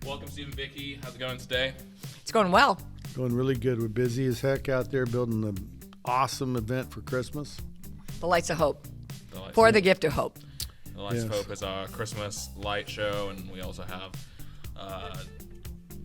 Welcome, Steve and Vicky. How's it going today? It's going well. Going really good. We're busy as heck out there building an awesome event for Christmas. The Lights of Hope. The Gift of Hope. The Lights of Hope is our Christmas light show, and we also have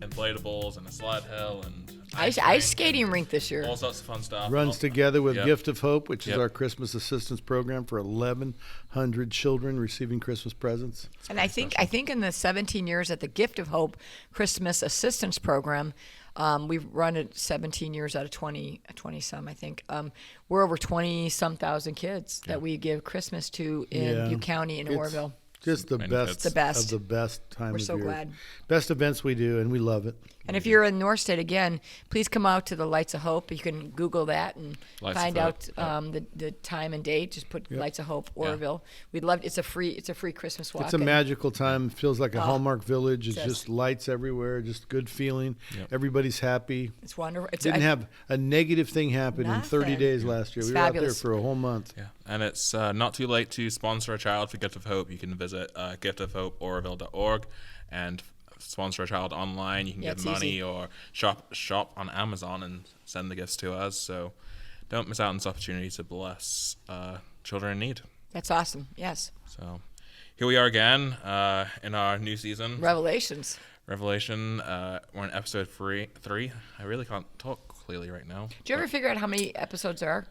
inflatables and a sled hill and ice skating rink this year. All sorts of fun stuff. Runs together with Yep. Gift of Hope, which is Yep. our Christmas assistance program for 1,100 children receiving Christmas presents. And I think in the 17 years at the Gift of Hope Christmas Assistance Program, we've run it 17 years out of 20 some, I think. We're over 20-some thousand kids that we give Christmas to in Butte County and Oroville. Just the best The best. of the best time We're of so year. glad. Best events we do, and we love it. And if you're in North State, again, please come out to the Lights of Hope. You can Google that and find out the time and date. Just put Lights of Hope, Oroville. We'd love. It's a free Christmas walk. It's a magical time. It feels like a Hallmark village. It's Yes. just lights everywhere. Just good feeling. Yep. Everybody's happy. It's wonderful. Didn't have a negative thing happen in 30 Nothing. days last year. It's We were out fabulous. there for a whole month. Yeah, and it's not too late to sponsor a child for Gift of Hope. You can visit giftofhopeoroville.org and sponsor a child online. You can give it's money easy. or shop on Amazon and send the gifts to us. So don't miss out on this opportunity to bless children in need. That's awesome. Yes. So here we are again in our new season. Revelations. Revelation. We're in episode 3. I really can't talk clearly right now. Did you ever figure out how many episodes there are?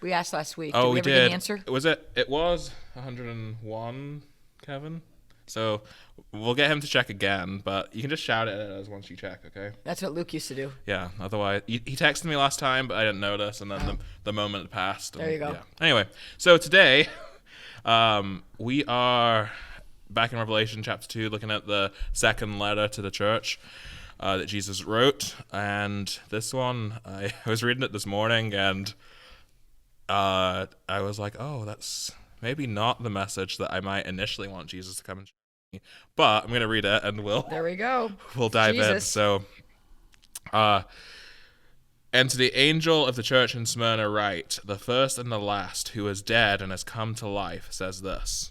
We asked last week. Oh, did we we ever did. get an answer? It was 101, Kevin. So we'll get him to check again, but you can just shout it at us once you check, okay? That's what Luke used to do. Yeah. Otherwise, he texted me last time, but I didn't notice, and then the moment had passed. And, There you go. Yeah. Anyway, so today we are back in Revelation chapter 2, looking at the second letter to the church that Jesus wrote, and this one I was reading it this morning, and I was like, oh, that's maybe not the message that I might initially want Jesus to come and show me. But I'm going to read it, and There we go. we'll dive in. Jesus. So, and to the angel of the church in Smyrna write, the first and the last, who is dead and has come to life, says this: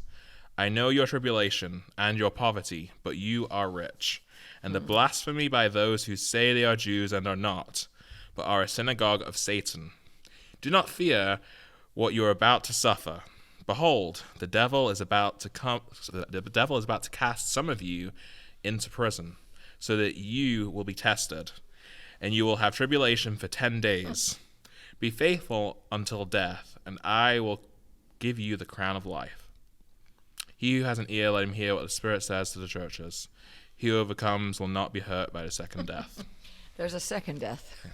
I know your tribulation and your poverty, but you are rich, and the blasphemy by those who say they are Jews and are not, but are a synagogue of Satan. Do not fear what you are about to suffer. Behold, the devil is about to cast some of you into prison, so that you will be tested, and you will have tribulation for 10 days. Be faithful until death, and I will give you the crown of life. He who has an ear, let him hear what the Spirit says to the churches. He who overcomes will not be hurt by the second death. There's a second death.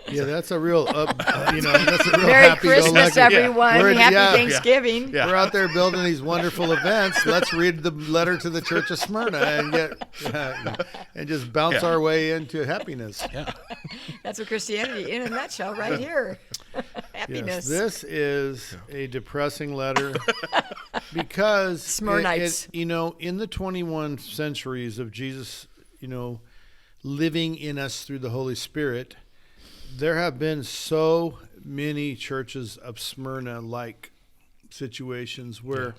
Yeah, that's a real that's a real Merry happy Christmas, everyone. We're- Happy yeah. Thanksgiving. Yeah. We're out there building these wonderful events. Let's read the letter to the Church of Smyrna and just bounce our way into happiness. Yeah. That's what Christianity in a nutshell right here. Happiness. Yes, this is a depressing letter because Smyrnites. in the 21 centuries of Jesus, living in us through the Holy Spirit, there have been so many churches of Smyrna-like situations where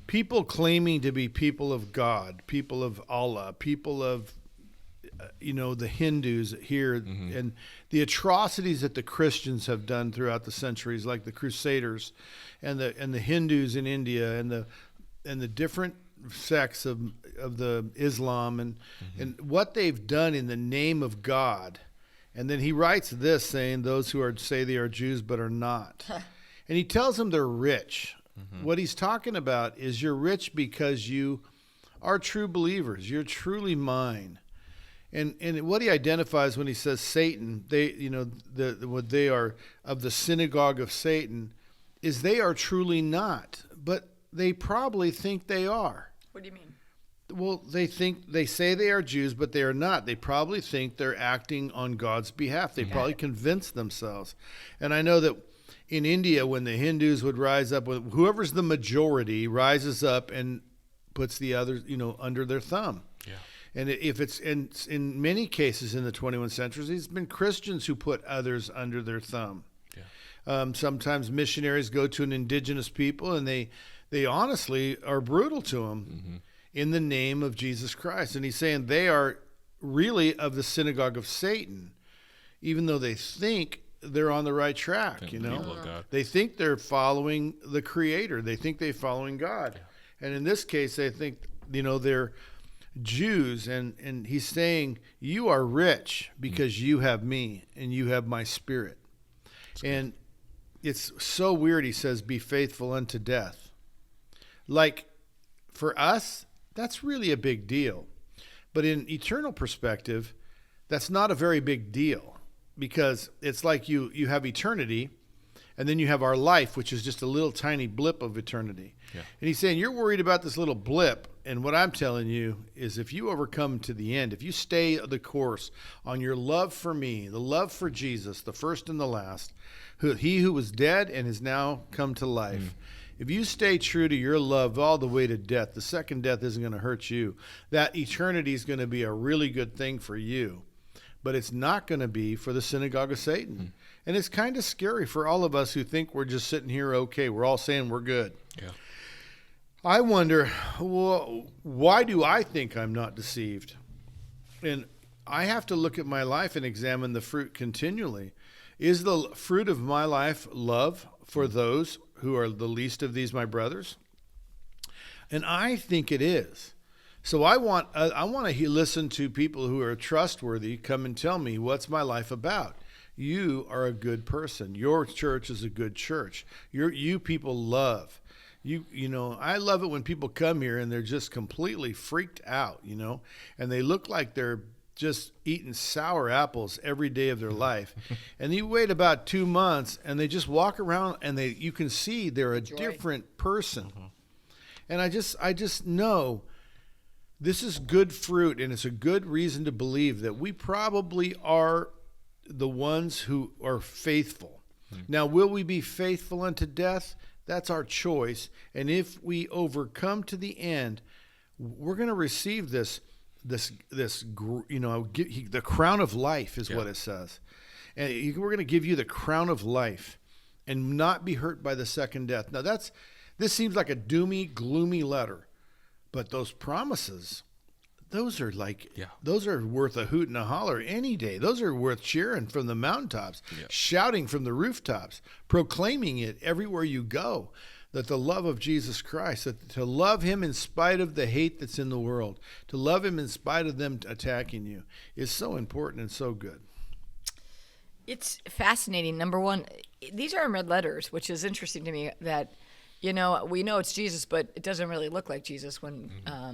people claiming to be people of God, people of Allah, people of the Hindus here, and the atrocities that the Christians have done throughout the centuries, like the Crusaders and the Hindus in India and the different sects of the Islam and what they've done in the name of God. And then he writes this, saying, those who say they are Jews but are not. And he tells them they're rich. What he's talking about is you're rich because you are true believers. You're truly mine. And what he identifies when he says Satan, what they are of the synagogue of Satan, is they are truly not. But they probably think they are. What do you mean? Well, they say they are Jews, but they are not. They probably think they're acting on God's behalf. They probably convince themselves. And I know that in India, when the Hindus would rise up, whoever's the majority rises up and puts the others, under their thumb. Yeah. And if it's in many cases in the 21st century, it's been Christians who put others under their thumb. Yeah. Sometimes missionaries go to an indigenous people and they honestly are brutal to them. in the name of Jesus Christ. And he's saying they are really of the synagogue of Satan, even though they think they're on the right track, you know. They think they're following the Creator. They think they're following God. Yeah. And in this case, they think, you know, they're Jews. And he's saying, you are rich because you have me and you have my Spirit. And it's so weird. He says, be faithful unto death. Like, for us, that's really a big deal. But in eternal perspective, that's not a very big deal, because it's like you have eternity, and then you have our life, which is just a little tiny blip of eternity. Yeah. And he's saying, you're worried about this little blip. And what I'm telling you is, if you overcome to the end, if you stay the course on your love for me, the love for Jesus, the first and the last, he who was dead and has now come to life, if you stay true to your love all the way to death, the second death isn't going to hurt you. That eternity is going to be a really good thing for you. But it's not going to be for the synagogue of Satan. And it's kind of scary for all of us who think we're just sitting here okay. We're all saying we're good. Yeah. I wonder, well, why do I think I'm not deceived? And I have to look at my life and examine the fruit continually. Is the fruit of my life love for those who are the least of these my brothers? And I think it is. So I want to listen to people who are trustworthy come and tell me, what's my life about? You are a good person. Your church is a good church. You people love. You know, I love it when people come here and they're just completely freaked out, you know, and they look like they're just eating sour apples every day of their life. And you wait about 2 months and they just walk around and you can see they're a different person. And I just know this is good fruit, and it's a good reason to believe that we probably are the ones who are faithful. Now, will we be faithful unto death? That's our choice. And if we overcome to the end, we're going to receive this, you know, the crown of life is what it says. And we're going to give you the crown of life and not be hurt by the second death. Now, this seems like a doomy, gloomy letter, but those promises, those are those are worth a hoot and a holler any day. Those are worth cheering from the mountaintops, shouting from the rooftops, proclaiming it everywhere you go, that the love of Jesus Christ, that to love him in spite of the hate that's in the world, to love him in spite of them attacking you, is so important and so good. It's fascinating. Number one, these are in red letters, which is interesting to me, that, you know, we know it's Jesus, but it doesn't really look like Jesus when,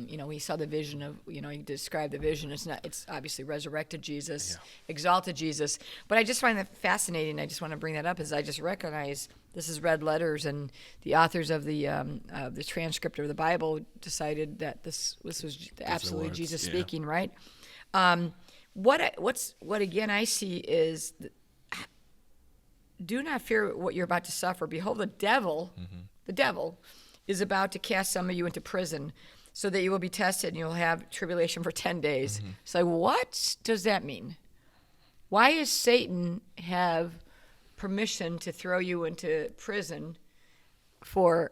you know, we saw the vision of, you know, he described the vision. It's obviously resurrected Jesus, exalted Jesus. But I just find that fascinating. I just want to bring that up, as I just recognize this is red letters, and the authors of the transcript of the Bible decided that this was absolutely Jesus speaking, right? What again I see is, do not fear what you're about to suffer. Behold, the devil is about to cast some of you into prison, so that you will be tested and you'll have tribulation for 10 days. So what does that mean? Why does Satan have permission to throw you into prison for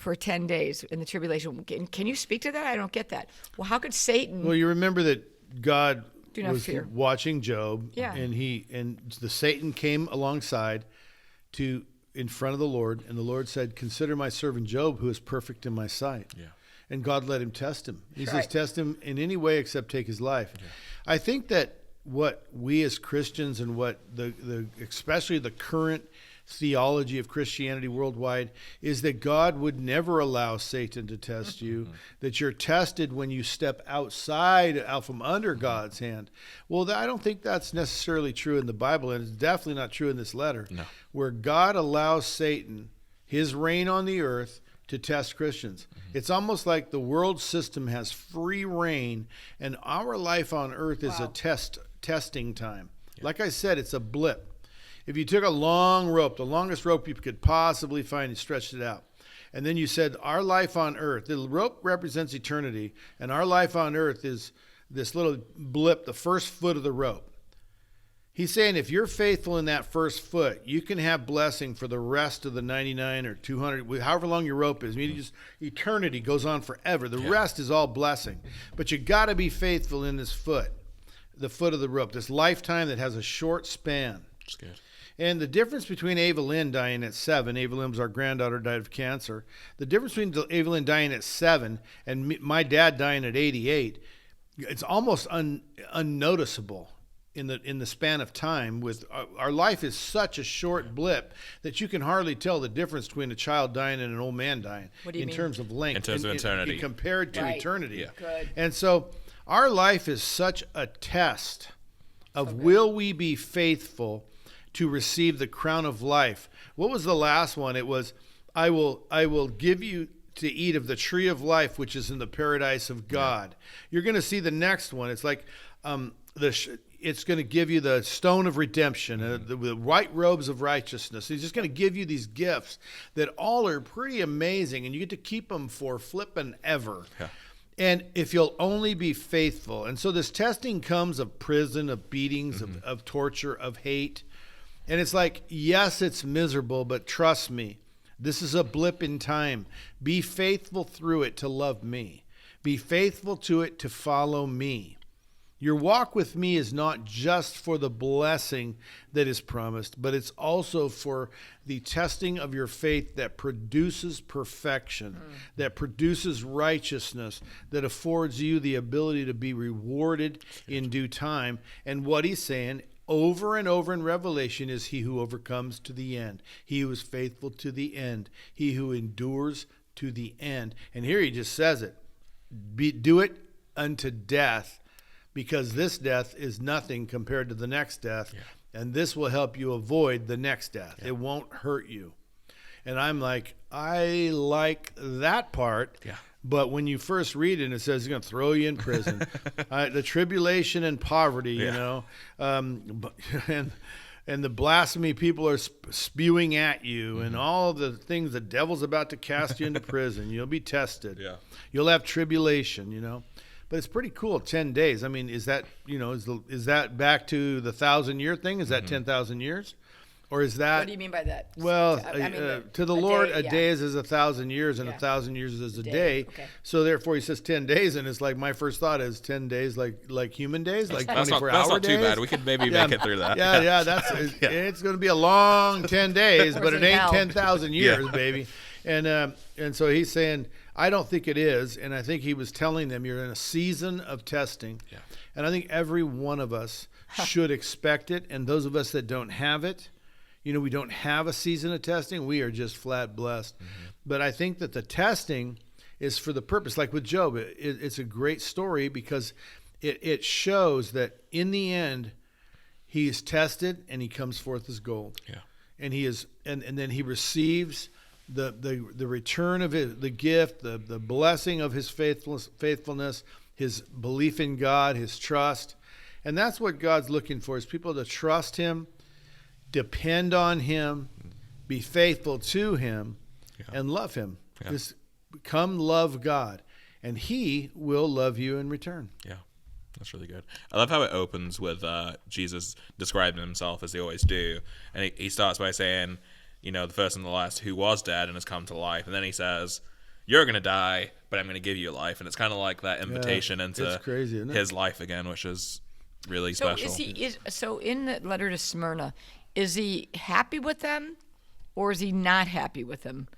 10 days in the tribulation? Can you speak to that? I don't get that. Well, how could Satan... Well, you remember that God was watching Job, and the Satan came alongside in front of the Lord, and the Lord said, consider my servant Job, who is perfect in my sight. Yeah. And God let him test him. He says, test him in any way except take his life. Yeah. I think that what we as Christians, and what especially the current theology of Christianity worldwide, is that God would never allow Satan to test you, that you're tested when you step out from under God's hand. Well, I don't think that's necessarily true in the Bible, and it's definitely not true in this letter, where God allows Satan his reign on the earth to test Christians. It's almost like the world system has free reign, and our life on earth is a testing time. Like I said, it's a blip. If you took a long rope, the longest rope you could possibly find, and stretched it out, and then you said, our life on earth, the rope represents eternity, and our life on earth is this little blip, the first foot of the rope. He's saying if you're faithful in that first foot, you can have blessing for the rest of the 99 or 200, however long your rope is. I mean, just eternity goes on forever. The rest is all blessing. But you got to be faithful in this foot, the foot of the rope, this lifetime that has a short span. That's good. And the difference between Ava Lynn dying at 7, Ava Lynn's our granddaughter, died of cancer. The difference between Ava Lynn dying at 7 and my dad dying at 88, it's almost unnoticeable in the span of time. With our life is such a short blip that you can hardly tell the difference between a child dying and an old man dying. What do you mean? Terms of length, in terms of eternity, compared to right. eternity. Yeah. Good. And so our life is such a test of will we be faithful to receive the crown of life. What was the last one? It was, I will give you to eat of the tree of life, which is in the paradise of God. You're going to see the next one. It's like it's going to give you the stone of redemption, the white robes of righteousness. He's just going to give you these gifts that all are pretty amazing, and you get to keep them for flippin' ever. Yeah. And if you'll only be faithful. And so this testing comes of prison, of beatings, of torture, of hate. And it's like, yes, it's miserable, but trust me, this is a blip in time. Be faithful through it to love me. Be faithful to it to follow me. Your walk with me is not just for the blessing that is promised, but it's also for the testing of your faith that produces perfection, that produces righteousness, that affords you the ability to be rewarded in due time. And what he's saying over and over in Revelation is he who overcomes to the end, he who is faithful to the end, he who endures to the end. And here he just says it, do it unto death, because this death is nothing compared to the next death, and this will help you avoid the next death. It won't hurt you. And I'm like, I like that part. Yeah. But when you first read it, and it says he's going to throw you in prison, the tribulation and poverty, you know, and the blasphemy people are spewing at you, and all the things the devil's about to cast you into prison. You'll be tested. Yeah. You'll have tribulation, you know. But it's pretty cool. 10 days. I mean, is that, you know, is that back to the 1,000-year thing? Is that 10,000 years? Or is that? What do you mean by that? Well, I mean, to the Lord, day, a day is 1,000 years, and 1,000 years is a day. Okay. So therefore, he says 10 days, and it's like my first thought is 10 days, like human days, like 24-hour days. That's not too bad. We could maybe make it through that. Yeah. It's going to be a long 10 days, but it ain't 10,000 years, baby. And so he's saying, I don't think it is, and I think he was telling them you're in a season of testing, and I think every one of us should expect it, and those of us that don't have it, you know, we don't have a season of testing, we are just flat blessed. But I think that the testing is for the purpose, like with Job, it's a great story because it shows that in the end, he is tested and he comes forth as gold. Yeah. And he is, and then he receives the return of the gift, the blessing of his faithfulness, his belief in God, his trust. And that's what God's looking for, is people to trust him, depend on him, be faithful to him, and love him. Just come love God, and he will love you in return. Yeah. That's really good. I love how it opens with Jesus describing himself as they always do. And he starts by saying, you know, the first and the last who was dead and has come to life. And then he says, you're going to die, but I'm going to give you life. And it's kind of like that invitation into crazy, isn't it? his life again, which is really special. So in the letter to Smyrna, is he happy with them or is he not happy with them?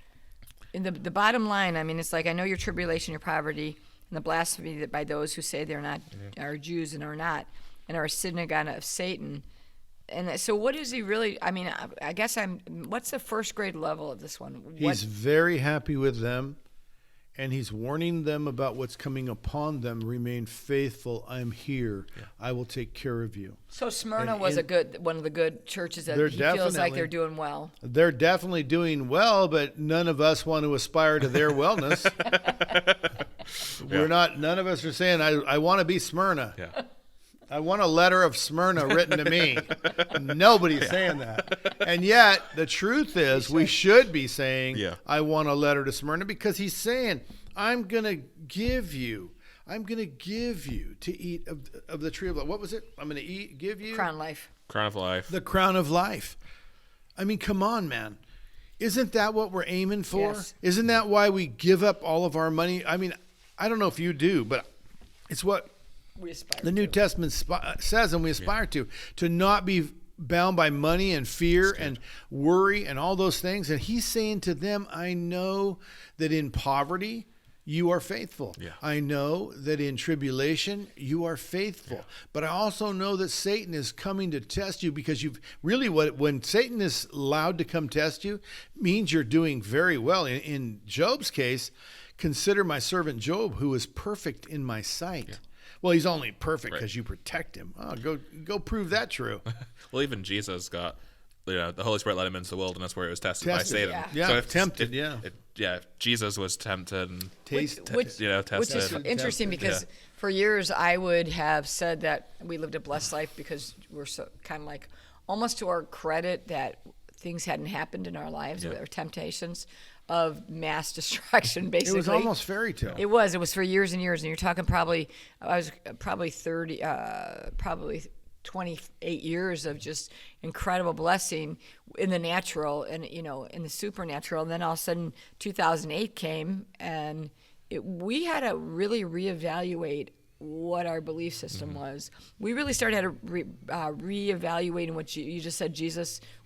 In the bottom line, I mean, it's like, I know your tribulation, your poverty, and the blasphemy that by those who say they're not are Jews and are not, and are a synagogue of Satan. And so what is he really, I mean, I guess what's the first grade level of this one? He's very happy with them, and he's warning them about what's coming upon them. Remain faithful. I'm here. Yeah. I will take care of you. So Smyrna was one of the good churches that he feels like they're doing well. They're definitely doing well, but none of us want to aspire to their wellness. None of us are saying, I want to be Smyrna. Yeah. I want a letter of Smyrna written to me. Nobody's saying that. And yet, the truth is, we should be saying, I want a letter to Smyrna, because he's saying, I'm going to give you I'm going to give you to eat of the tree of life. What was it? I'm going to give you Crown life. Crown of life. the crown of life. I mean, come on, man. Isn't that what we're aiming for? Yes. Isn't that why we give up all of our money? I mean, I don't know if you do, but it's what We aspire the New to. Testament says, and we aspire to not be bound by money and fear and worry and all those things. And he's saying to them, I know that in poverty you are faithful. Yeah. I know that in tribulation you are faithful. Yeah. But I also know that Satan is coming to test you, because you've really, when Satan is allowed to come test you, means you're doing very well. In Job's case, consider my servant Job, who is perfect in my sight. Yeah. Well, he's only perfect because you protect him. Oh, go prove that true. Well, even Jesus got, the Holy Spirit led him into the wilderness where he was tested by Satan. Yeah, so tempted. If Jesus was tempted and tested. Which is interesting, because for years I would have said that we lived a blessed life because we're so kind of like, almost to our credit, that things hadn't happened in our lives or temptations of mass destruction, basically. It was almost fairy tale. It was for years and years. And you're talking I was probably 28 years of just incredible blessing in the natural and, in the supernatural. And then all of a sudden 2008 came, and we had to really reevaluate what our belief system was. We really started to reevaluating what you just said,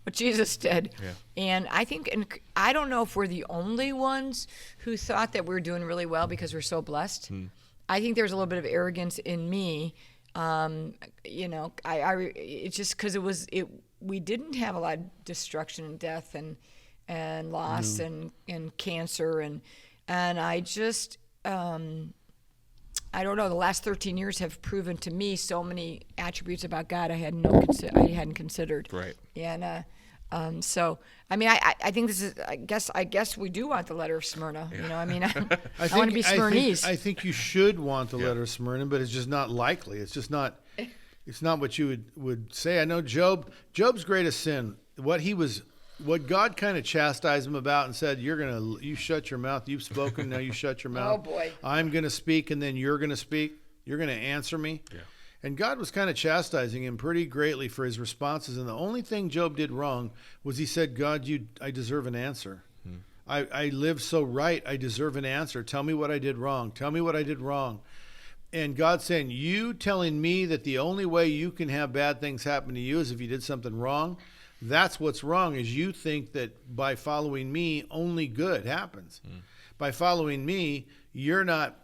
what Jesus did. Yeah. And I think, and I don't know if we're the only ones who thought that we're doing really well because we're so blessed. I think there's a little bit of arrogance in me. It's just because we didn't have a lot of destruction and death and loss and cancer and I just I don't know. The last 13 years have proven to me so many attributes about God I hadn't considered. Right. And so I mean I think this is I guess we do want the letter of Smyrna. Yeah. I want to be Smyrnese. I think you should want the letter of Smyrna, but it's just not likely. It's just not. It's not what you would say. I know Job's greatest sin, what God kind of chastised him about and said, you shut your mouth. You've spoken, now you shut your mouth. Oh boy. I'm going to speak, and then you're going to speak. You're going to answer me. Yeah. And God was kind of chastising him pretty greatly for his responses. And the only thing Job did wrong was he said, God, I deserve an answer. I live so right. I deserve an answer. Tell me what I did wrong. Tell me what I did wrong. And God's saying, you telling me that the only way you can have bad things happen to you is if you did something wrong. That's what's wrong, is you think that by following me, only good happens. By following me, you're not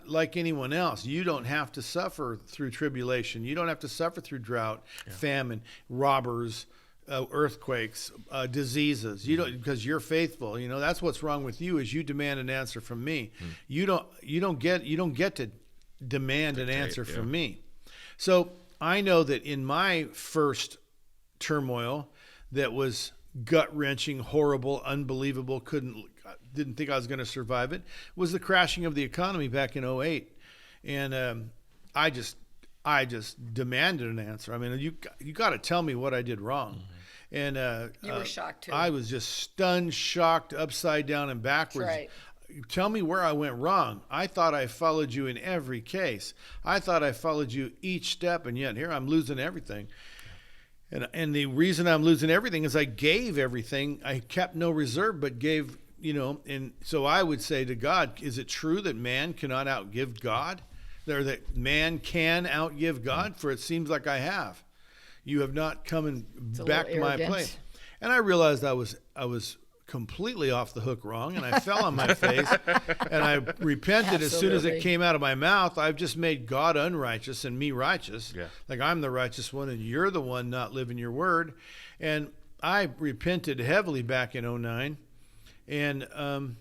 like anyone else. You don't have to suffer through tribulation. You don't have to suffer through drought, famine, robbers, earthquakes, diseases. You don't, because you're faithful. That's what's wrong with you, is you demand an answer from me. You don't get to demand an answer from me. So I know that in my first turmoil that was gut-wrenching, horrible, unbelievable, didn't think I was going to survive it, was the crashing of the economy back in 2008. And I just demanded an answer. I mean, you got to tell me what I did wrong. And you were shocked too. I was just stunned, shocked, upside down and backwards. That's right. Tell me where I went wrong. I thought I followed you in every case. I thought I followed you each step, and yet here I'm losing everything. And the reason I'm losing everything is I gave everything. I kept no reserve, but gave, and so I would say to God, is it true that man cannot outgive God? Or that man can outgive God? For it seems like I have. You have not come and back to my place. And I realized I was completely off the hook wrong, and I fell on my face, and I repented. Absolutely. As soon as it came out of my mouth. I've just made God unrighteous and me righteous. Yeah. Like I'm the righteous one and you're the one not living your word. And I repented heavily back in 2009. And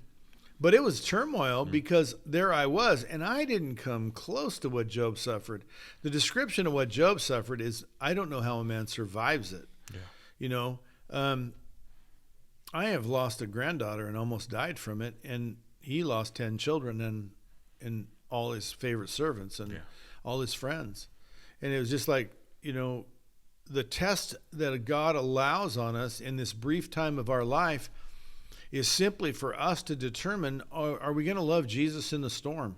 but it was turmoil because there I was, and I didn't come close to what Job suffered. The description of what Job suffered is, I don't know how a man survives it. Yeah. I have lost a granddaughter and almost died from it, and he lost 10 children and all his favorite servants and all his friends. And it was just like, the test that God allows on us in this brief time of our life is simply for us to determine, are we going to love Jesus in the storm?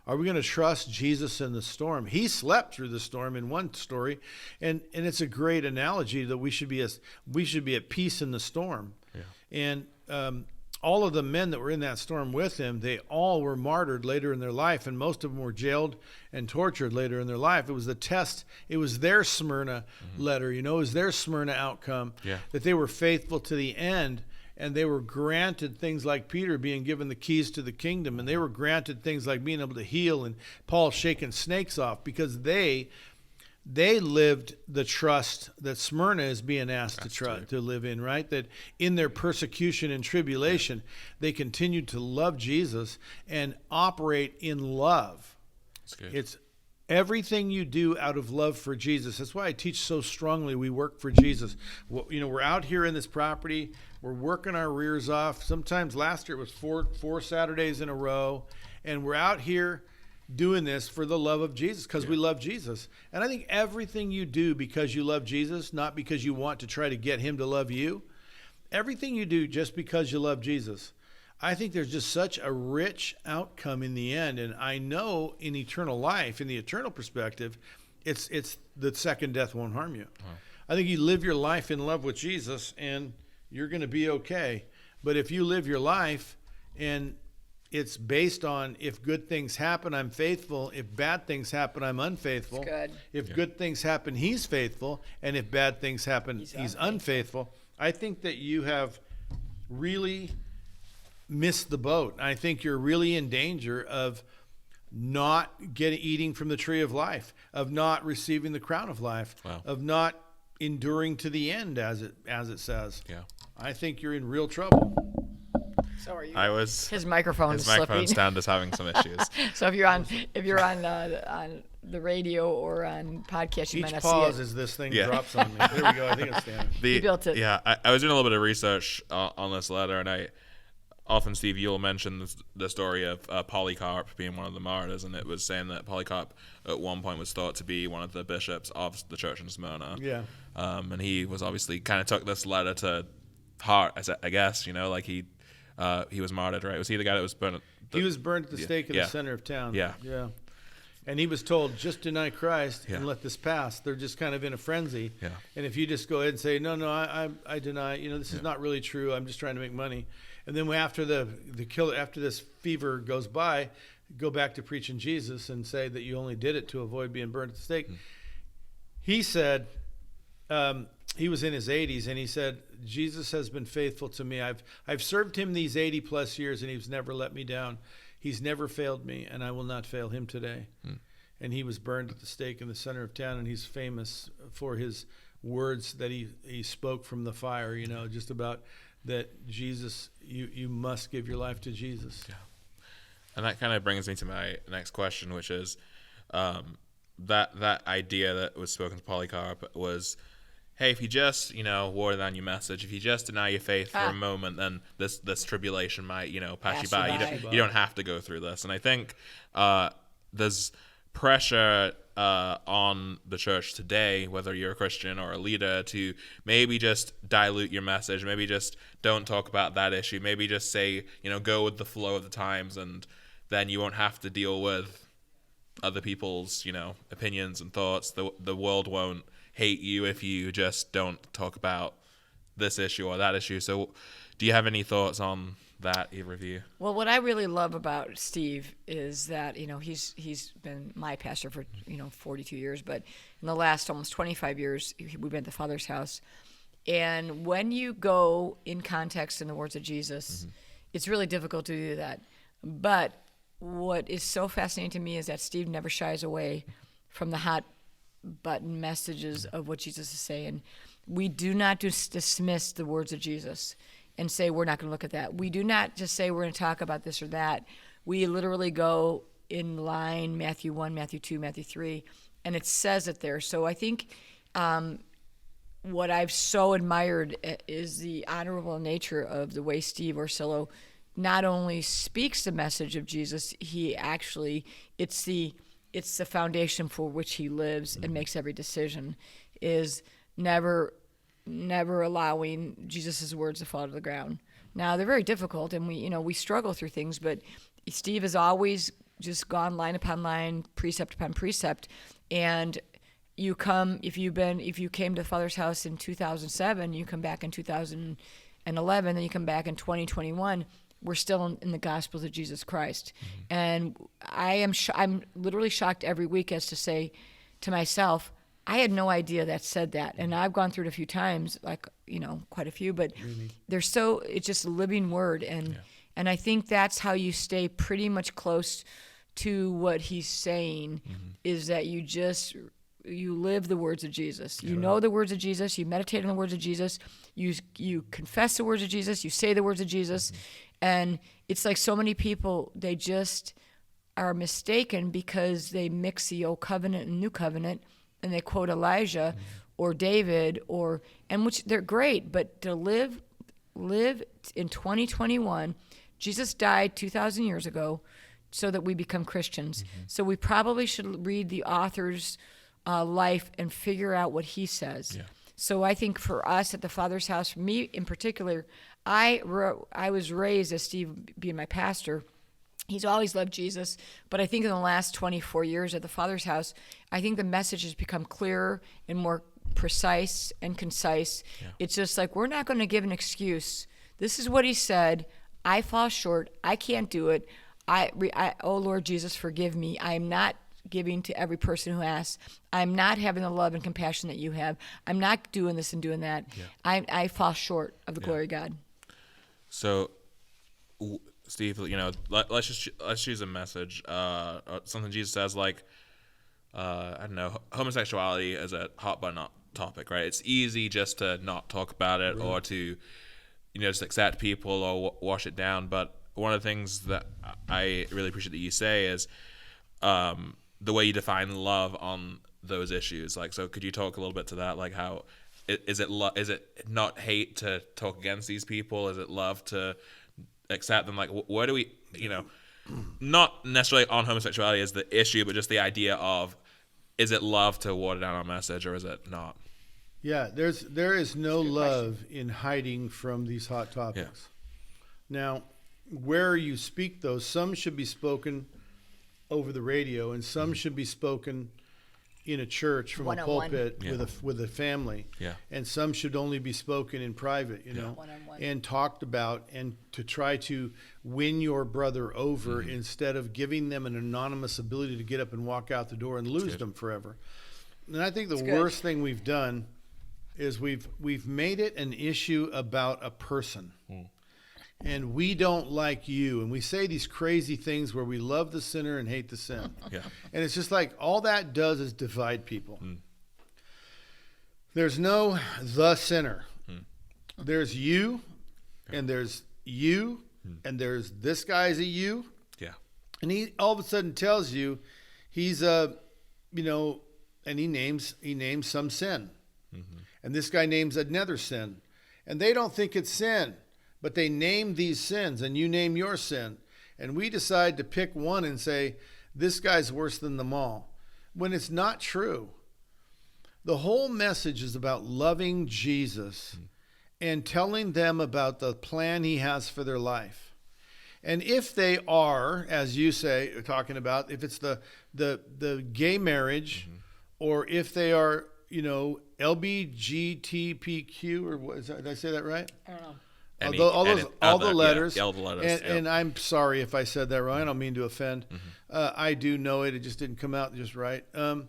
Are we going to trust Jesus in the storm? He slept through the storm in one story, and it's a great analogy that we should be at peace in the storm. Yeah. And all of the men that were in that storm with him, they all were martyred later in their life, and most of them were jailed and tortured later in their life. It was the test. It was their Smyrna letter, it was their Smyrna outcome, that they were faithful to the end. And they were granted things like Peter being given the keys to the kingdom. And they were granted things like being able to heal, and Paul shaking snakes off, because they lived the trust that Smyrna is being asked to live in, right? That in their persecution and tribulation, they continued to love Jesus and operate in love. That's good. It's everything you do out of love for Jesus. That's why I teach so strongly we work for Jesus. Well, we're out here in this property. We're working our rears off. Sometimes last year it was four Saturdays in a row. And we're out here doing this for the love of Jesus, because we love Jesus. And I think everything you do because you love Jesus, not because you want to try to get him to love you, everything you do just because you love Jesus, I think there's just such a rich outcome in the end. And I know in eternal life, in the eternal perspective, it's the second death won't harm you. Wow. I think you live your life in love with Jesus and you're going to be okay. But if you live your life and it's based on, if good things happen, I'm faithful. If bad things happen, I'm unfaithful. Good. If good things happen, he's faithful. And if bad things happen, he's unfaithful. I think that you have really missed the boat. I think you're really in danger of not eating from the tree of life, of not receiving the crown of life, of not enduring to the end, as it says. Yeah. I think you're in real trouble. So are you? His microphone's stand is having some issues. So if you're on the radio or on podcast, you might not see it. Each pause as this thing drops on me. There we go. I think it's standing. You built it. Yeah, I was doing a little bit of research on this letter, and often, Steve, you'll mention the story of Polycarp being one of the martyrs, and it was saying that Polycarp at one point was thought to be one of the bishops of the church in Smyrna. Yeah. And he was obviously kind of took this letter to heart, I guess, like he was martyred, right? Was he the guy that was burned? He was burned at the stake in the center of town. Yeah. Yeah. And he was told, just deny Christ and let this pass. They're just kind of in a frenzy. Yeah. And if you just go ahead and say, no, I deny, this is not really true. I'm just trying to make money. And then after after this fever goes by, go back to preaching Jesus and say that you only did it to avoid being burned at the stake. He said, he was in his 80s, and he said, Jesus has been faithful to me. I've served him these 80 plus years, and he's never let me down. He's never failed me, and I will not fail him today. And he was burned at the stake in the center of town, and he's famous for his words that he spoke from the fire, just about that Jesus, you must give your life to Jesus. Yeah. And that kind of brings me to my next question, which is that idea that was spoken to Polycarp was, hey, if you just, water down your message, if you just deny your faith for a moment, then this tribulation might, pass you by. You don't have to go through this. And I think there's pressure on the church today, whether you're a Christian or a leader, to maybe just dilute your message, maybe just don't talk about that issue, maybe just say, go with the flow of the times, and then you won't have to deal with other people's, opinions and thoughts. The world won't hate you if you just don't talk about this issue or that issue. So do you have any thoughts on that, either of you? Well, what I really love about Steve is that, he's been my pastor for, 42 years, but in the last almost 25 years, we've been at the Father's house. And when you go in context in the words of Jesus, it's really difficult to do that. But what is so fascinating to me is that Steve never shies away from the hot button messages of what Jesus is saying. We do not just dismiss the words of Jesus and say we're not going to look at that. We do not just say we're going to talk about this or that. We literally go in line, Matthew 1, Matthew 2, Matthew 3, and it says it there. So I think what I've so admired is the honorable nature of the way Steve Orsillo not only speaks the message of Jesus, he actually, it's the foundation for which he lives and makes every decision, is never allowing Jesus' words to fall to the ground. Now, they're very difficult, and we struggle through things, but Steve is always just gone line upon line, precept upon precept, and you come if you came to the Father's house in 2007, you come back in 2011, then you come back in 2021. We're still in the Gospels of Jesus Christ, and I'm literally shocked every week as to say to myself, I had no idea that said that, and I've gone through it a few times, like quite a few, but it's just a living word, and I think that's how you stay pretty much close to what he's saying, is that you live the words of Jesus. You know the words of Jesus. You meditate on the words of Jesus. You confess the words of Jesus. You say the words of Jesus. And it's like so many people, they just are mistaken because they mix the old covenant and new covenant, and they quote Elijah or David and which they're great, but to live in 2021, Jesus died 2,000 years ago so that we become Christians. So we probably should read the author's life and figure out what he says. Yeah. So I think for us at the Father's house, for me in particular, I was raised as Steve being my pastor. He's always loved Jesus, but I think in the last 24 years at the Father's house, I think the message has become clearer and more precise and concise. Yeah. It's just like, we're not going to give an excuse. This is what he said. I fall short. I can't do it. Oh Lord Jesus, forgive me. I am not giving to every person who asks. I'm not having the love and compassion that you have. I'm not doing this and doing that. Yeah. I fall short of the glory of God. So, Steve, let's use a message. Something Jesus says, like, I don't know, homosexuality is a hot button topic, right? It's easy just to not talk about it, or to, just accept people or wash it down. But one of the things that I really appreciate that you say is the way you define love on those issues. Like, so could you talk a little bit to that? Like, how is it not hate to talk against these people? Is it love to accept them? Like, where do we, not necessarily on homosexuality as the issue, but just the idea of, is it love to water down our message, or is it not? Yeah, there is no love in hiding from these hot topics. Yeah. Now, where you speak those, some should be spoken over the radio, and some should be spoken in a church from one-on-one. A pulpit with a family. Yeah. And some should only be spoken in private, one-on-one. And talked about, and to try to win your brother over instead of giving them an anonymous ability to get up and walk out the door and lose them forever. And I think the worst thing we've done is we've made it an issue about a person. And we don't like you. And we say these crazy things where we love the sinner and hate the sin. Yeah. And it's just like, all that does is divide people. There's no the sinner. There's you, and there's you, and there's this guy's a you. Yeah. And he all of a sudden tells you he's and he names some sin. And this guy names another sin. And they don't think it's sin. But they name these sins, and you name your sin. And we decide to pick one and say, this guy's worse than them all, when it's not true. The whole message is about loving Jesus and telling them about the plan he has for their life. And if they are, as you say, talking about, if it's the gay marriage, or if they are, LBGTPQ, or what is that, did I say that right? I don't know. All the letters. Yeah, all the letters. And I'm sorry if I said that wrong. I don't mean to offend. I do know it. It just didn't come out just right. And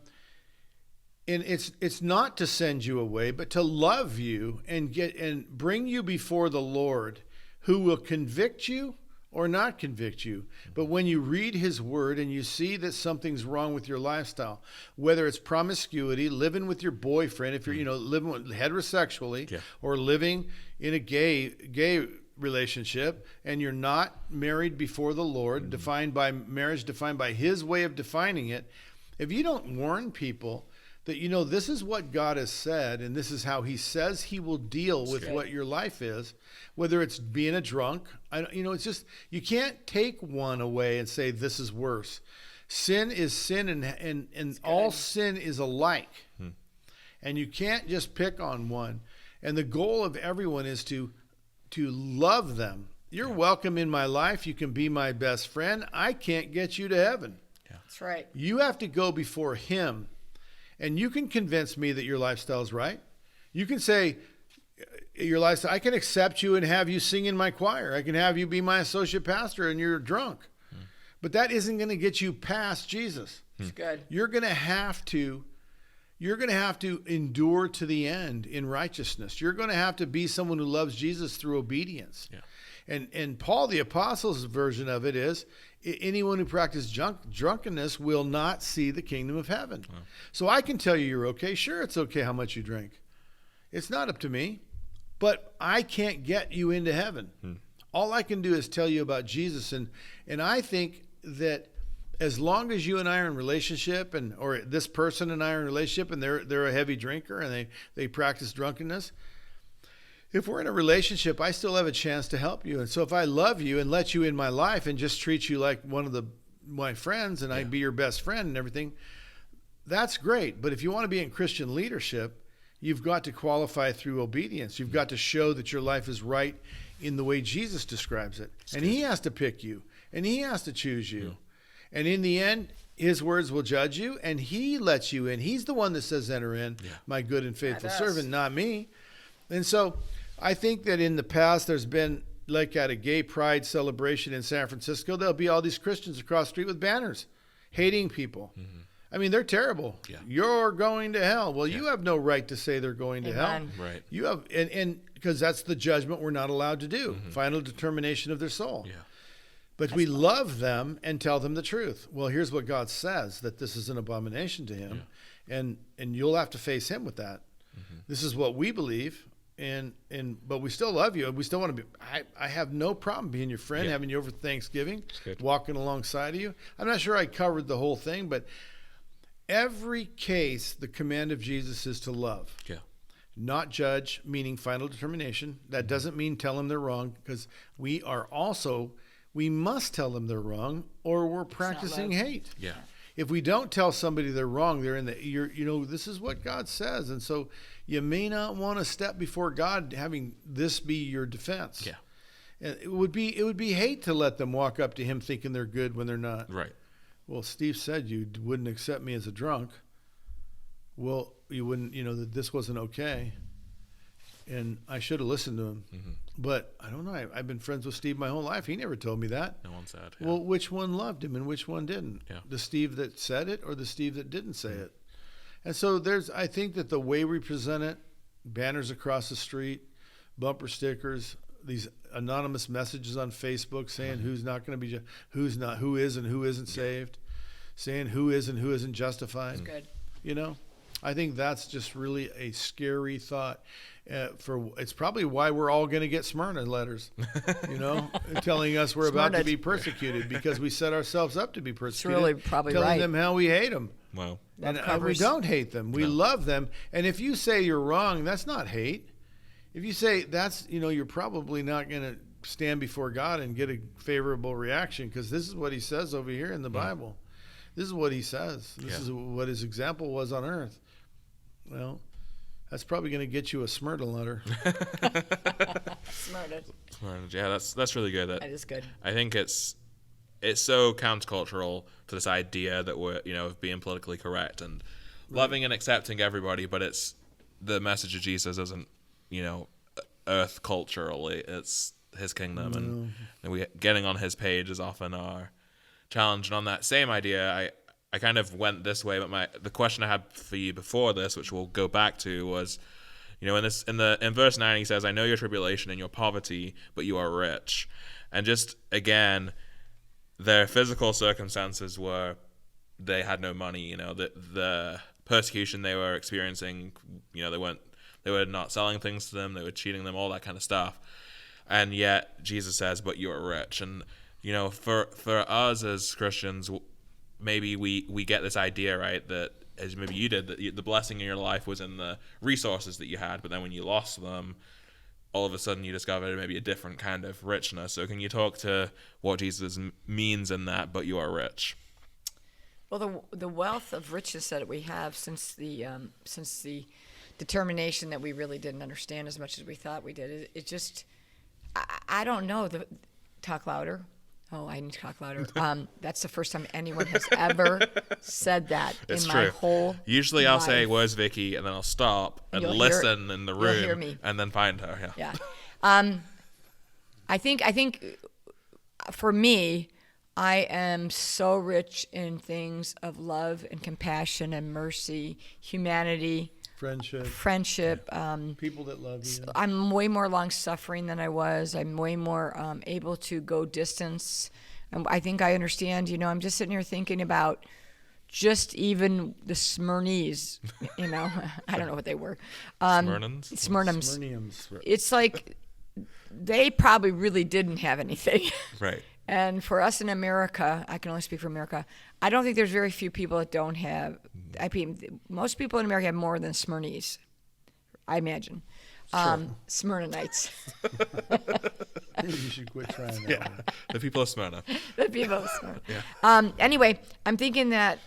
it's not to send you away, but to love you and bring you before the Lord, who will convict you or not convict you. But when you read his word and you see that something's wrong with your lifestyle, whether it's promiscuity, living with your boyfriend, if you're living heterosexually, or living in a gay relationship, and you're not married before the Lord, defined by marriage, defined by his way of defining it, if you don't warn people that this is what God has said, and this is how he says he will deal with what your life is, whether it's being a drunk, it's just, you can't take one away and say this is worse. Sin is sin, and all sin is alike. And you can't just pick on one. And the goal of everyone is to love them You're welcome in my life. You can be my best friend. I can't get you to heaven. That's right. You have to go before him, and you can convince me that your lifestyle is right. You can say your lifestyle, I can accept you and have you sing in my choir. I can have you be my associate pastor and you're drunk. But that isn't going to get you past Jesus. It's good. You're going to have to endure to the end in righteousness. You're going to have to be someone who loves Jesus through obedience. Yeah. And Paul the Apostle's version of it is, anyone who practices drunkenness will not see the kingdom of heaven. Wow. So I can tell you you're okay. Sure, it's okay how much you drink. It's not up to me, but I can't get you into heaven. All I can do is tell you about Jesus. And I think that as long as you and I are in relationship, or this person and I are in relationship, and they're a heavy drinker and they practice drunkenness, if we're in a relationship, I still have a chance to help you. And so if I love you and let you in my life and just treat you like one of my friends, and I be your best friend and everything, that's great. But if you want to be in Christian leadership, you've got to qualify through obedience. You've got to show that your life is right in the way Jesus describes it. And he has to pick you, and he has to choose you. And in the end, his words will judge you, and he lets you in. He's the one that says, enter in, my good and faithful servant, not me. And so I think that in the past, there's been, like at a gay pride celebration in San Francisco, there'll be all these Christians across the street with banners hating people. I mean, they're terrible. You're going to hell. Well, you have no right to say they're going to hell. Right. You have, and because that's the judgment we're not allowed to do, final determination of their soul. But we love them and tell them the truth. Well, here's what God says, that this is an abomination to him, and you'll have to face him with that. This is what we believe. But we still love you. We still want to be. I have no problem being your friend, having you over Thanksgiving, walking alongside of you. I'm not sure I covered the whole thing, but every case, the command of Jesus is to love, not judge, meaning final determination. That doesn't mean tell them they're wrong, because we must tell them they're wrong, or we're practicing hate. If we don't tell somebody they're wrong, they're in this is what God says. And so you may not want to step before God having this be your defense. And it would be hate to let them walk up to him thinking they're good when they're not. Right. Well, Steve said you wouldn't accept me as a drunk. Well, you wouldn't, that this wasn't okay. And I should have listened to him. But I don't know. I've been friends with Steve my whole life. He never told me that. No one said. Well, which one loved him and which one didn't? The Steve that said it or the Steve that didn't say it? And so I think that the way we present it, banners across the street, bumper stickers, these anonymous messages on Facebook saying who's not going to be, who is and who isn't saved, saying who is and who isn't justified. That's good. I think that's just really a scary thought. It's probably why we're all going to get Smyrna letters, telling us we're about to be persecuted, because we set ourselves up to be persecuted. It's really probably telling them how we hate them. Wow. And we don't hate them. We love them. And if you say you're wrong, that's not hate. If you say that's, you're probably not going to stand before God and get a favorable reaction, because this is what he says over here in the Bible. This is what he says. This is what his example was on earth. Well, that's probably going to get you a Smyrna letter. Smyrna. Yeah, that's really good. That is good. I think it's so countercultural to this idea that we're, of being politically correct and loving and accepting everybody, but it's the message of Jesus isn't, earth culturally. It's his kingdom, and we getting on his page is often our challenge. And on that same idea, I kind of went this way, but the question I had for you before this, which we'll go back to, was, in verse 9 he says, "I know your tribulation and your poverty, but you are rich." And just again, their physical circumstances were they had no money. The persecution they were experiencing, they were not selling things to them, they were cheating them, all that kind of stuff. And yet Jesus says, "But you are rich." And for us as Christians, maybe we get this idea, right, that as maybe you did, that the blessing in your life was in the resources that you had, but then when you lost them, all of a sudden you discovered maybe a different kind of richness. So can you talk to what Jesus means in that, but you are rich? Well, the wealth of riches that we have since the determination that we really didn't understand as much as we thought we did, it just I don't know. Talk louder. Oh, I need to talk louder. That's the first time anyone has ever said that It's in true. my whole Usually I'll say, life. "Where's Vicky?" and then I'll stop and You'll listen in the you'll hear room, me. and then find her. Yeah. Yeah. I think for me, I am so rich in things of love and compassion and mercy, humanity, friendship. People that love you. I'm way more long-suffering than I was. I'm way more able to go distance. I think I understand. I'm just sitting here thinking about just even the Smyrnese. I don't know what they were. Smyrnums. It's like they probably really didn't have anything. Right. And for us in America, I can only speak for America, I don't think there's very few people that don't have. I mean, most people in America have more than Smyrnese, I imagine. Sure. Smyrnanites. You should quit trying that one. The people of Smyrna. The people of Smyrna. Yeah. Anyway, I'm thinking that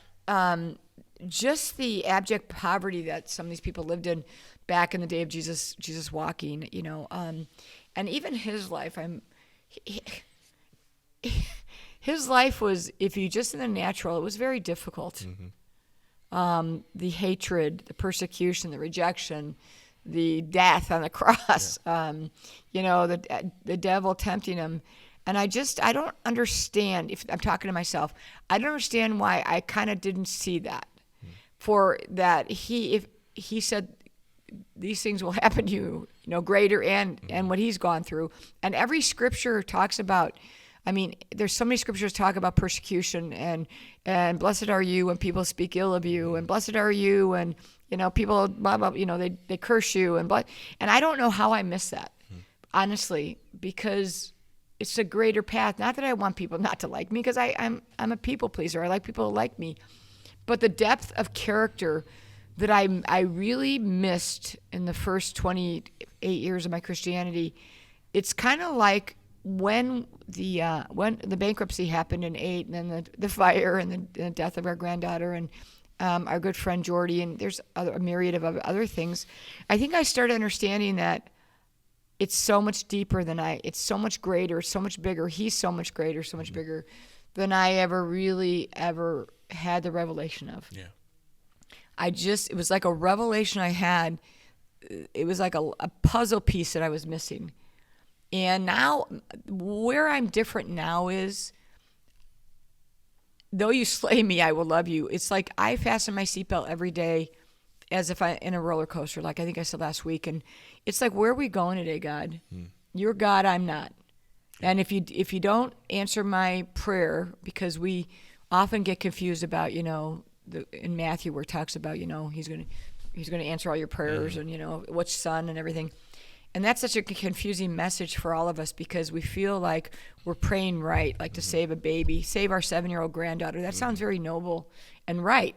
just the abject poverty that some of these people lived in back in the day of Jesus walking, and even his life, his life was, if you just in the natural, it was very difficult. The hatred, the persecution, the rejection, the death on the cross, the devil tempting him. And I don't understand, if I'm talking to myself, I don't understand why I kind of didn't see that. For that if he said these things will happen to you, greater and what he's gone through. And every scripture talks about, there's so many scriptures talk about persecution and blessed are you when people speak ill of you, and blessed are you when, people, blah, blah, they curse you and I don't know how I missed that, honestly, because it's a greater path. Not that I want people not to like me, because I'm a people pleaser. I like people to like me. But the depth of character that I really missed in the first 28 years of my Christianity, it's kind of like when the bankruptcy happened in 2008, and then the fire and the death of our granddaughter and our good friend Jordy, and there's a myriad of other things. I think I started understanding that it's so much deeper than it's so much greater, so much bigger. He's so much greater, so much bigger than I ever had the revelation of. Yeah. It was like a revelation I had. It was like a puzzle piece that I was missing. And now, where I'm different now is, though you slay me, I will love you. It's like I fasten my seatbelt every day as if I'm in a roller coaster, like I think I said last week. And it's like, where are we going today, God? You're God, I'm not. And if you don't answer my prayer, because we often get confused about, in Matthew where it talks about, he's going to answer all your prayers and, which son and everything. And that's such a confusing message for all of us, because we feel like we're praying right, like to save a baby, save our 7-year-old granddaughter. That sounds very noble and right.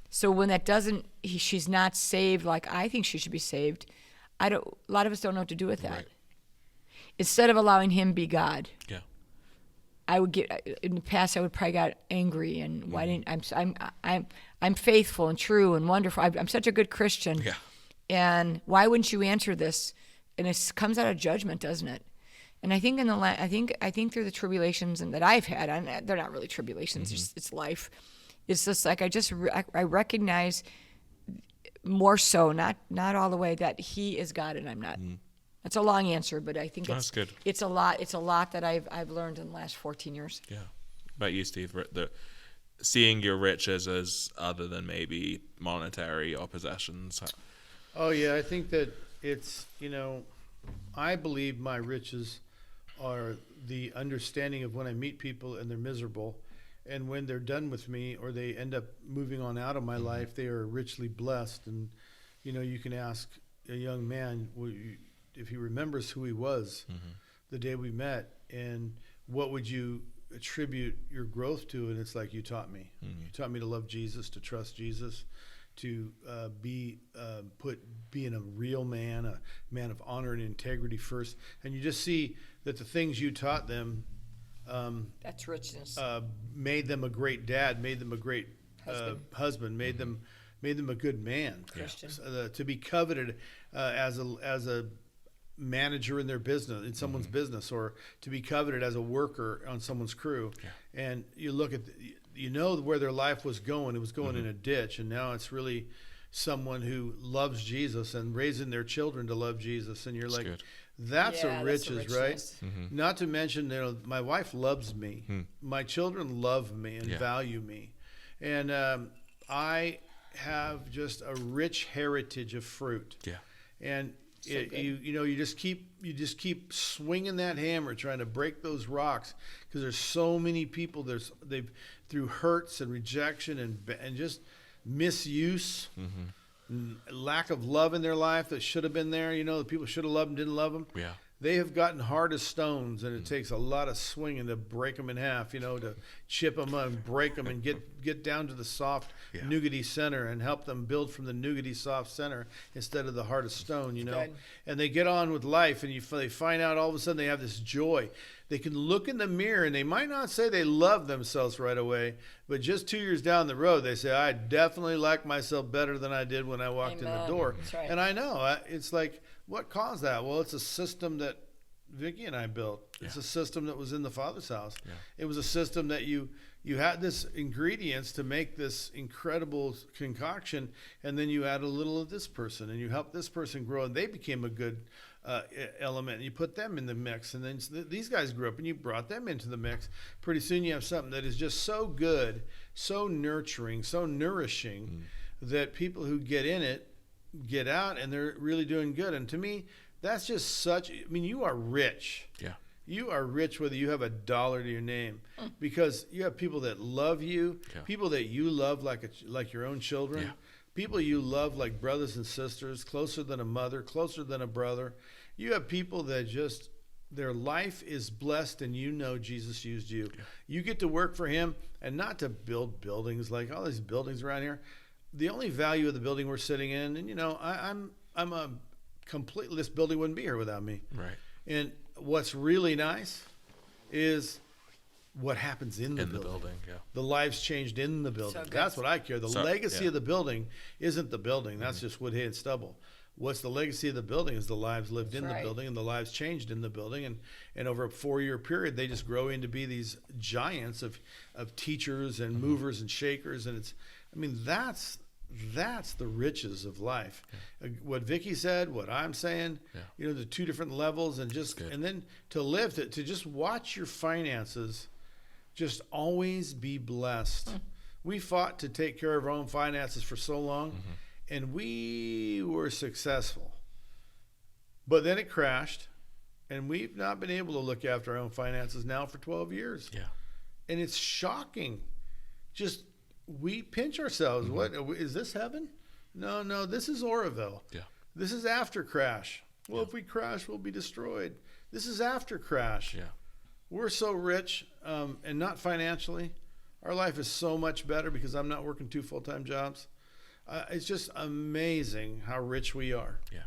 So when that doesn't, she's not saved like I think she should be saved, a lot of us don't know what to do with that. Right. Instead of allowing him be God. Yeah. I would in the past I would probably got angry and why didn't I'm faithful and true and wonderful. I'm such a good Christian. Yeah. And why wouldn't you answer this? And it comes out of judgment, doesn't it? And I think I think through the tribulations that I've had, and they're not really tribulations, it's life. It's just like I recognize more so, not all the way, that he is God and I'm not. That's a long answer, but I think that's good. It's a lot that I've learned in the last 14 years. Yeah. About you, Steve, seeing your riches as other than maybe monetary or possessions. Oh yeah, I think that it's, I believe my riches are the understanding of when I meet people and they're miserable, and when they're done with me or they end up moving on out of my life, they are richly blessed. And you can ask a young man if he remembers who he was the day we met, and what would you attribute your growth to? And it's like, you taught me. You taught me to love Jesus, to trust Jesus, to being a real man, a man of honor and integrity first. And you just see that the things you taught them, that's richness. Made them a great dad, made them a great husband, made them a good man. Christian. To be coveted as a manager in their business, in someone's business, or to be coveted as a worker on someone's crew. Yeah. And you look at, you know where their life was going. It was going in a ditch, and now it's really someone who loves Jesus and raising their children to love Jesus. And you're That's like, good. that's Yeah, a that's the riches, right? richness. Not to mention, my wife loves me. My children love me and Yeah. value me. And I have just a rich heritage of fruit. Yeah. And So good. you just keep swinging that hammer, trying to break those rocks, because there's so many people. They've through hurts and rejection and just misuse, and lack of love in their life that should have been there. The people should have loved them, didn't love them. Yeah. They have gotten hard as stones, and it takes a lot of swinging to break them in half, to chip them and break them and get down to the soft, nougaty center and help them build from the nougaty soft center instead of the hard of stone, Good. And they get on with life, and they find out all of a sudden they have this joy. They can look in the mirror, and they might not say they love themselves right away, but just 2 years down the road, they say, I definitely like myself better than I did when I walked in the Amen. door. That's right. And I know, it's like, what caused that? Well, it's a system that Vicki and I built. It's Yeah. a system that was in the Father's house. Yeah. It was a system that you had this ingredients to make this incredible concoction, and then you add a little of this person, and you help this person grow, and they became a good element. And you put them in the mix, and then these guys grew up, and you brought them into the mix. Pretty soon, you have something that is just so good, so nurturing, so nourishing, that people who get in it get out, and they're really doing good. And to me, that's just such. I mean, you are rich. Yeah. You are rich whether you have a dollar to your name, because you have people that love you, Yeah. people that you love like your own children, Yeah. people you love like brothers and sisters, closer than a mother, closer than a brother. You have people that just, their life is blessed, and Jesus used you. Yeah. You get to work for him, and not to build buildings like all these buildings around here. The only value of the building we're sitting in, and I'm a completely, this building wouldn't be here without me. Right. And what's really nice is what happens in the building. Yeah. The lives changed in the building. So good. That's what I care. The legacy yeah. of the building isn't the building. That's just wood, hay, and stubble. What's the legacy of the building is the lives lived in the right. building, and the lives changed in the building. And over a 4-year period, they just grow into be these giants of teachers and movers and shakers. And that's the riches of life. What Vicki said, what I'm saying, the two different levels, and then to live, to just watch your finances just always be blessed. We fought to take care of our own finances for so long, and we were successful. But then it crashed, and we've not been able to look after our own finances now for 12 years. Yeah. And it's shocking. Just, we pinch ourselves. What is this, heaven? No, this is Oroville. Yeah. This is after crash. Well, if we crash, we'll be destroyed. This is after crash. Yeah. We're so rich, and not financially. Our life is so much better because I'm not working 2 full-time jobs. It's just amazing how rich we are. Yeah.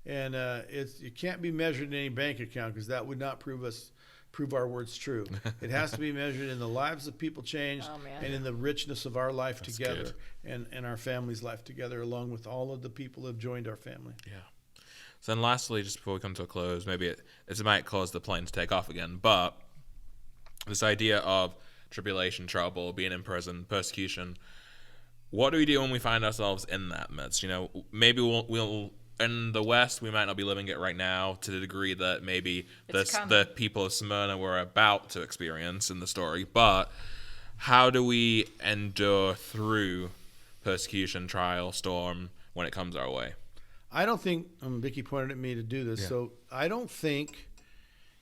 And it can't be measured in any bank account, because that would not prove our words true. It has to be measured in the lives of people changed, and in the richness of our life together, and our family's life together, along with all of the people who have joined our family. Yeah. So then lastly, just before we come to a close, maybe it might cause the plane to take off again, but this idea of tribulation, trouble, being in prison, persecution, what do we do when we find ourselves in that midst? Maybe we'll in the West, we might not be living it right now to the degree that maybe the people of Smyrna were about to experience in the story. But how do we endure through persecution, trial, storm when it comes our way? I don't think, Vicki pointed at me to do this, so I don't think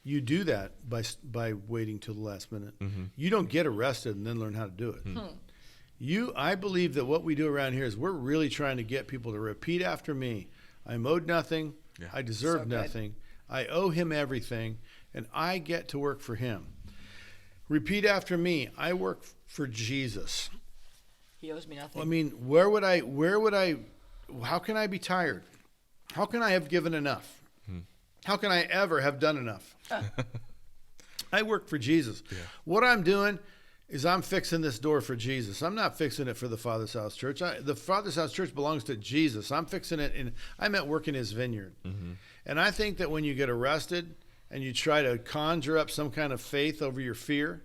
you do that by waiting till the last minute. You don't get arrested and then learn how to do it. I believe that what we do around here is we're really trying to get people to repeat after me. I'm owed nothing. Yeah. I deserve nothing. I owe him everything, and I get to work for him. Repeat after me. I work for Jesus. He owes me nothing. I mean, how can I be tired? How can I have given enough? How can I ever have done enough? I work for Jesus. Yeah. What I'm doing is I'm fixing this door for Jesus. I'm not fixing it for the Father's House Church. The Father's House Church belongs to Jesus. I'm fixing it, and I'm at work in his vineyard. Mm-hmm. And I think that when you get arrested and you try to conjure up some kind of faith over your fear,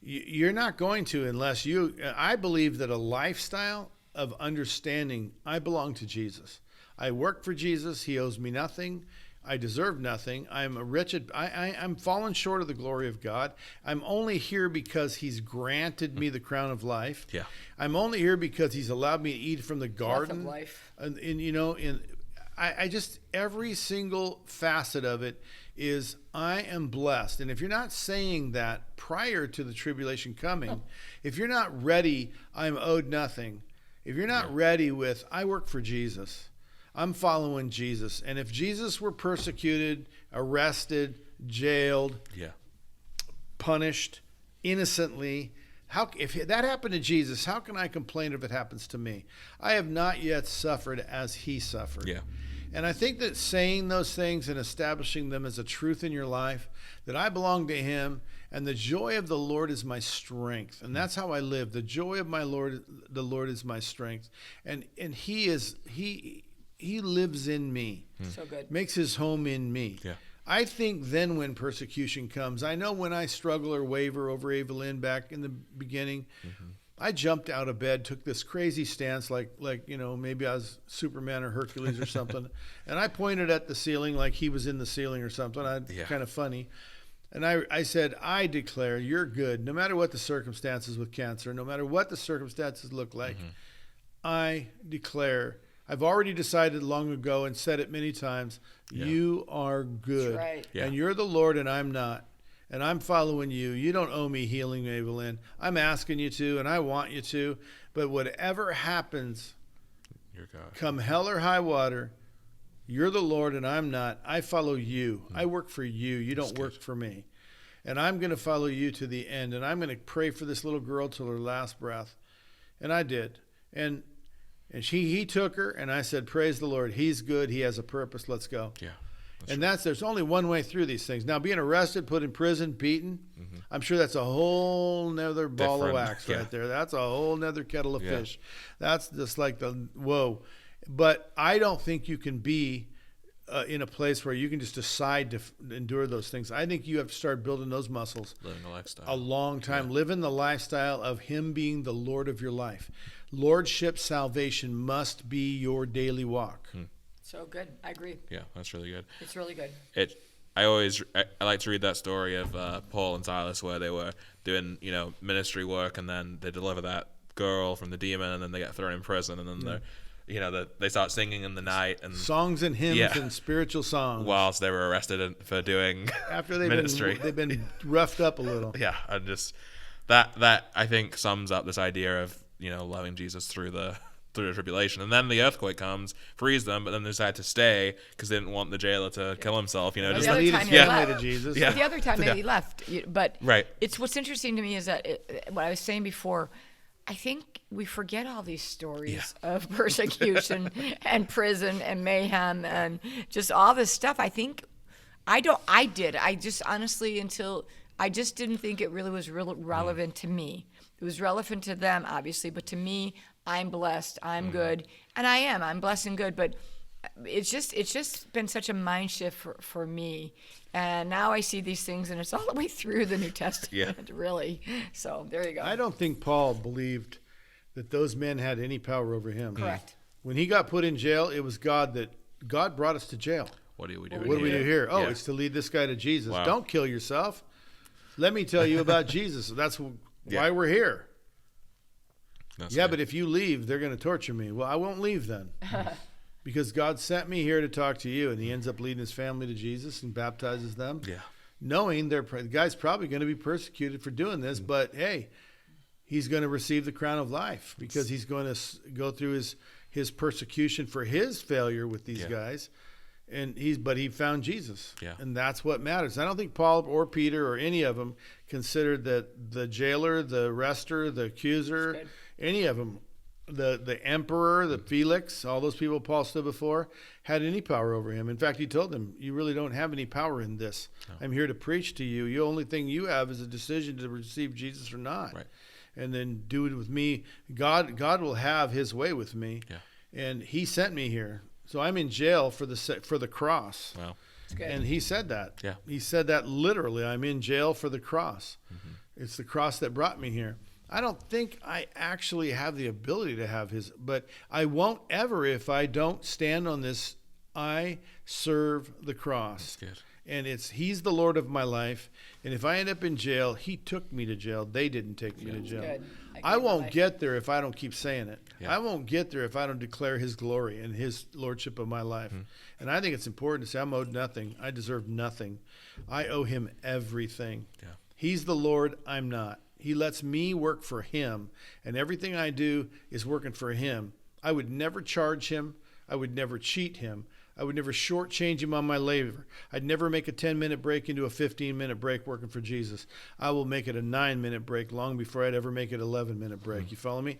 you're not going to unless you, I believe that a lifestyle of understanding, I belong to Jesus. I work for Jesus. He owes me nothing. I deserve nothing. I'm a wretched. I'm fallen short of the glory of God. I'm only here because he's granted me the crown of life. Yeah. I'm only here because he's allowed me to eat from the garden. Breath of life. And I just, every single facet of it is I am blessed. And if you're not saying that prior to the tribulation coming, if you're not ready, I'm owed nothing. If you're not ready with, I work for Jesus. I'm following Jesus. And if Jesus were persecuted, arrested, jailed, punished innocently, if that happened to Jesus, how can I complain if it happens to me? I have not yet suffered as he suffered. Yeah. And I think that saying those things and establishing them as a truth in your life, that I belong to him, and the joy of the Lord is my strength. And that's how I live. The joy of the Lord is my strength. And he lives in me. So good. Makes his home in me. Yeah. I think then when persecution comes, I know when I struggle or waver over Evelyn back in the beginning, I jumped out of bed, took this crazy stance like maybe I was Superman or Hercules or something, and I pointed at the ceiling like he was in the ceiling or something. Kind of funny. And I said, I declare you're good, no matter what the circumstances with cancer, no matter what the circumstances look like. I declare, I've already decided long ago and said it many times, you are good. That's right. And you're the Lord and I'm not. And I'm following you. You don't owe me healing, Evelyn. I'm asking you to, and I want you to. But whatever happens, You're God. Come hell or high water, you're the Lord and I'm not. I follow you. I work for you. You don't work for me. And I'm going to follow you to the end. And I'm going to pray for this little girl till her last breath. And I did. And he took her, and I said, praise the Lord. He's good. He has a purpose. Let's go. Yeah. There's only one way through these things. Now, being arrested, put in prison, beaten, I'm sure that's a whole nother ball of wax right there. That's a whole nother kettle of fish. That's just like whoa. But I don't think you can be in a place where you can just decide to endure those things. I think you have to start building those muscles. Living a lifestyle. A long time. Living the lifestyle of him being the Lord of your life. Lordship salvation must be your daily walk. So good. I agree. Yeah, that's really good. It's really good. I like to read that story of Paul and Silas where they were doing ministry work, and then they deliver that girl from the demon, and then they get thrown in prison, and then they start singing in the night and songs and hymns and spiritual songs whilst they were arrested for doing after they've ministry. They've been roughed up a little. Yeah, and just that I think sums up this idea of loving Jesus through the tribulation. And then the earthquake comes, frees them, but then they decide to stay because they didn't want the jailer to kill himself. Just the other time he left. To Jesus. Yeah. The other time he left. But right. It's what's interesting to me is that what I was saying before, I think we forget all these stories of persecution and prison and mayhem and just all this stuff. I think I just honestly I just didn't think it really was relevant to me. It was relevant to them, obviously, but to me, I'm blessed, I'm good, and I am. I'm blessed and good, but it's just been such a mind shift for me. And now I see these things, and it's all the way through the New Testament, really. So there you go. I don't think Paul believed that those men had any power over him. Correct. When he got put in jail, it was God brought us to jail. What do we do? What do we do here? Oh, it's to lead this guy to Jesus. Wow. Don't kill yourself. Let me tell you about Jesus. That's why we're here. That's good. Good. But if you leave, they're going to torture me. Well, I won't leave then. Because God sent me here to talk to you. And he ends up leading his family to Jesus and baptizes them. Yeah. Knowing the guy's probably going to be persecuted for doing this. But, hey, he's going to receive the crown of life because he's going to go through his persecution for his failure with these guys. But he found Jesus. Yeah. And that's what matters. I don't think Paul or Peter or any of them considered that the jailer, the arrester, the accuser, any of them the emperor, the Felix, all those people Paul stood before, had any power over him. In fact, he told them, you really don't have any power in this. No. I'm here to preach to you. The only thing you have is a decision to receive Jesus or not. Right. And then do it with me. God will have his way with me. Yeah. And he sent me here. So I'm in jail for the cross. Wow. And he said that. Yeah. He said that literally. I'm in jail for the cross. Mm-hmm. It's the cross that brought me here. I don't think I actually have the ability to have his, but I won't ever if I don't stand on this. I serve the cross. That's good. And he's the Lord of my life. And if I end up in jail, he took me to jail. They didn't take me to jail. Good. I won't get there if I don't keep saying it. Yeah. I won't get there if I don't declare his glory and his lordship of my life. Mm-hmm. And I think it's important to say I'm owed nothing. I deserve nothing. I owe him everything. Yeah. He's the Lord. I'm not. He lets me work for him, and everything I do is working for him. I would never charge him. I would never cheat him. I would never shortchange him on my labor. I'd never make a 10-minute break into a 15-minute break working for Jesus. I will make it a 9-minute break long before I'd ever make it an 11-minute break. Mm-hmm. You follow me?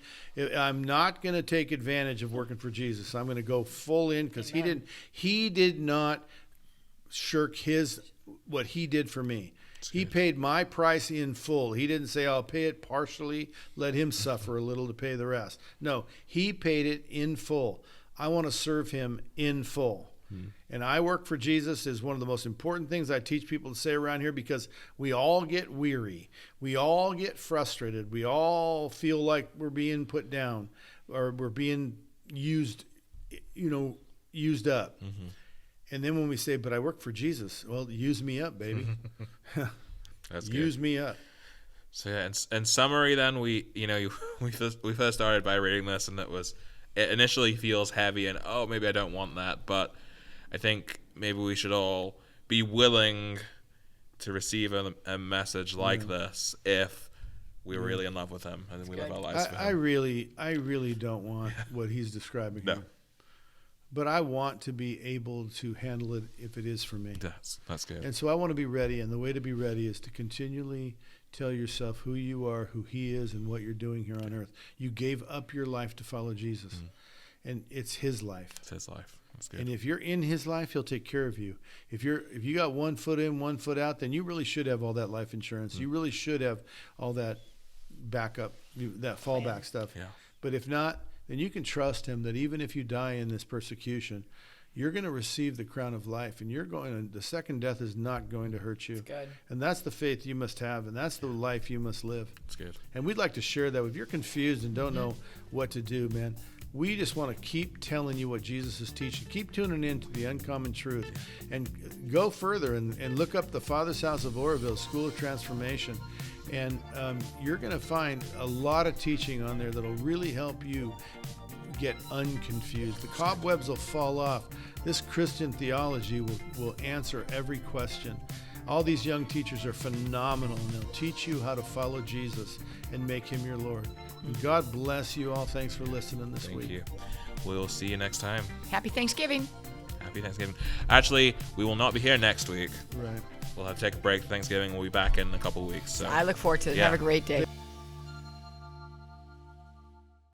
I'm not going to take advantage of working for Jesus. I'm going to go full in because he did not shirk what he did for me. He paid my price in full. He didn't say, I'll pay it partially, let him suffer a little to pay the rest. No, he paid it in full. I want to serve him in full. And I work for Jesus is one of the most important things I teach people to say around here because we all get weary. We all get frustrated. We all feel like we're being put down or we're being used up. Mm-hmm. And then when we say, but I work for Jesus, well, use me up, baby. That's use good. me up. So yeah, in summary, then we first started by reading this, and it initially feels heavy, and maybe I don't want that, but I think maybe we should all be willing to receive a message like this if we're really in love with him and we live our lives for him. I really don't want what he's describing here. But I want to be able to handle it if it is for me. That's good. And so I want to be ready, and the way to be ready is to continually tell yourself who you are, who he is, and what you're doing here on earth. You gave up your life to follow Jesus, and it's his life. It's his life. That's good. And if you're in his life, he'll take care of you. If you got 1 foot in, 1 foot out, then you really should have all that life insurance. You really should have all that backup, that fallback stuff. Yeah. But if not, then you can trust him that even if you die in this persecution, you're going to receive the crown of life, and the second death is not going to hurt you. That's good. And that's the faith you must have, and that's the life you must live. That's good. And we'd like to share that. If you're confused and don't know what to do, man, we just want to keep telling you what Jesus is teaching. Keep tuning in to the Uncommon Truth, and go further and look up the Father's House of Oroville School of Transformation. And you're going to find a lot of teaching on there that'll really help you get unconfused. The cobwebs will fall off. This Christian theology will answer every question. All these young teachers are phenomenal, and they'll teach you how to follow Jesus and make him your Lord. And God bless you all. Thanks for listening this week. Thank you. We'll see you next time. Happy Thanksgiving. Happy Thanksgiving. Actually, we will not be here next week. Right. We'll have to take a break for Thanksgiving. We'll be back in a couple weeks. So. I look forward to it. Yeah. Have a great day.